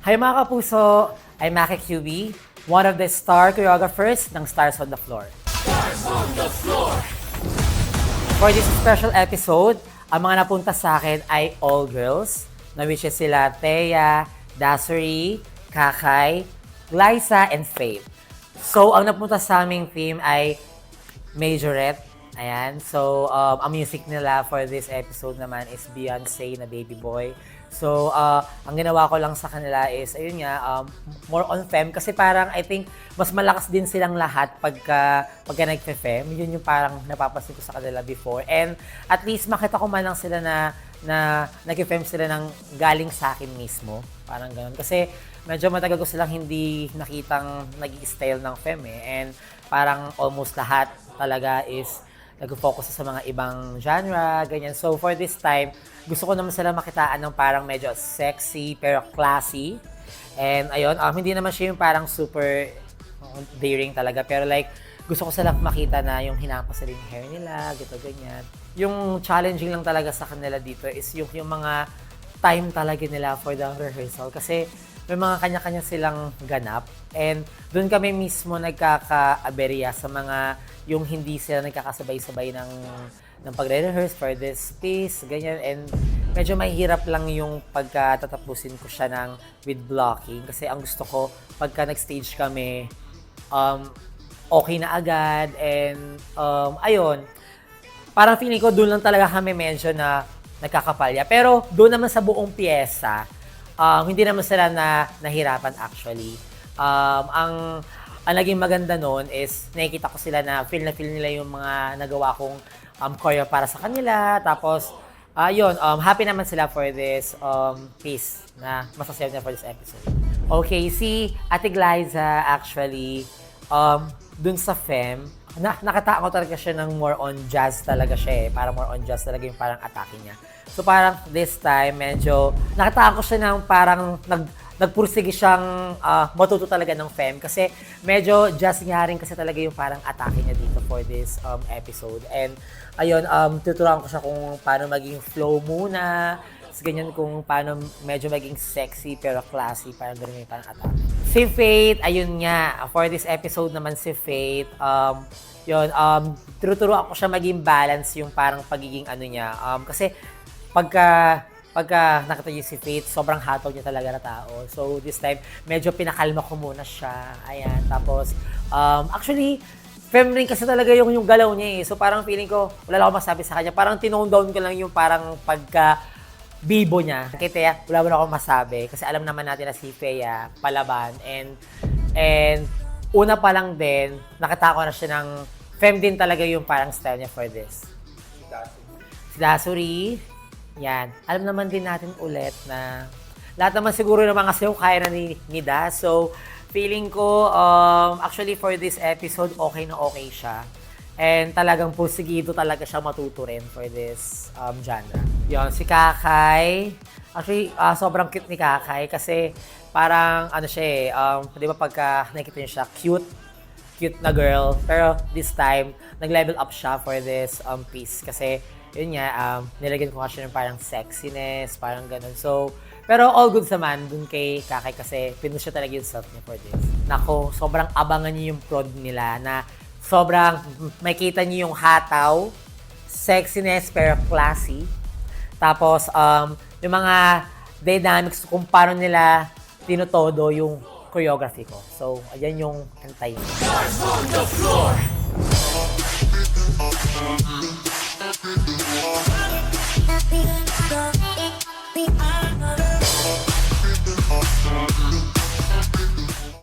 Hi mga kapuso! I'm Maki QB, one of the star choreographers ng Stars on the Floor. For this special episode, ang mga napunta sa akin ay all girls, na which is sila Thea, Dasuri, Kakay, Liza, and Faith. So, ang napunta sa aming theme ay Majorette. Ayan. So, ang music nila for this episode naman is Beyonce na Baby Boy. So, ang ginawa ko lang sa kanila is, ayun nga, more on femme. Kasi parang, I think, mas malakas din silang lahat pagka nagfe-femme. Yun yung parang napapansin ko sa kanila before. And at least makita ko man lang sila na nag-femme sila ng galing sa akin mismo. Parang ganun. Kasi medyo matagal ko silang hindi nakitang nag-i-style ng femme eh. And parang almost lahat talaga is nag-focus sa mga ibang genre, ganyan. So, for this time, gusto ko naman sila makitaan ng parang medyo sexy, pero classy. And, ayun, hindi naman siya yung parang super daring talaga. Pero like, gusto ko silang makita na yung hinampas nila yung hair nila, gito, ganyan. Yung challenging lang talaga sa kanila dito is yung mga time talaga nila for the rehearsal. Kasi, may mga kanya-kanya silang ganap. And doon kami mismo nagkaka-aberya sa mga yung hindi sila nagkakasabay-sabay ng pagre-rehearse for this piece, ganyan. And medyo mahirap lang yung pagkatatapusin ko siya with blocking. Kasi ang gusto ko, pagka nag-stage kami, okay na agad. And ayun, parang feeling ko doon lang talaga kami medyo na nagkakapalya. Pero doon naman sa buong piyesa, hindi naman sila nahirapan actually. Ang naging maganda noon is nakikita ko sila na feel nila yung mga nagawa kong choreo para sa kanila. Tapos, yun, happy naman sila for this piece na masasayaw na for this episode. Okay, si Ate Liza actually, dun sa Femme, nakita ko talaga siya ng more on jazz talaga siya eh. Parang more on jazz talaga yung parang atake niya. So parang this time, medyo nakita ko siya ng parang nagpursige siyang matuto talaga ng Femme. Kasi medyo jazz nga rin kasi talaga yung parang atake niya dito for this episode. And ayun, tuturuan ko siya kung paano maging flow muna. Ganyan kung paano medyo maging sexy pero classy, parang gano'n yung parang atake. Si Faith, ayun nga, for this episode naman si Faith, yun, tuturuan ko siya maging balance yung parang pagiging ano niya. Kasi pagka nakita niyo si Faith, sobrang hataw niya talaga na tao. So this time, medyo pinakalma ko muna siya. Ayan, tapos, actually, femme rin kasi talaga yung galaw niya eh. So parang feeling ko, wala lang ako masabi sa kanya. Parang tinone down ko lang yung parang bibo niya. Kay Thea, wala mo na akong masabi. Kasi alam naman natin na si Thea, palaban. And una pa lang din, nakita ko na siya ng femme din talaga yung parang style niya for this. Si Dasuri. Yan. Alam naman din natin ulit na lahat naman siguro ng mga sayo kaya na ni Das. So, feeling ko, actually for this episode, okay na okay siya. And talagang pursigido talaga siya matuto rin for this genre. Yon, si Kakay. Actually, sobrang cute ni Kakay kasi parang ano siya eh, di ba pagka nakikita niyo siya, cute na girl. Pero this time, nag-level up siya for this piece kasi yun nga, nilagyan ko nga siya ng parang sexiness, parang ganun. So, pero all good naman dun kay Kakay kasi pinush siya talaga yung self niya for this. Nako, sobrang abangan niyo yung prod nila na sobrang makita niyo yung hataw, sexiness pero classy. Tapos, yung mga dynamics kung paano nila tinutodo yung choreography ko. So, ayan yung antay. Stars on the floor!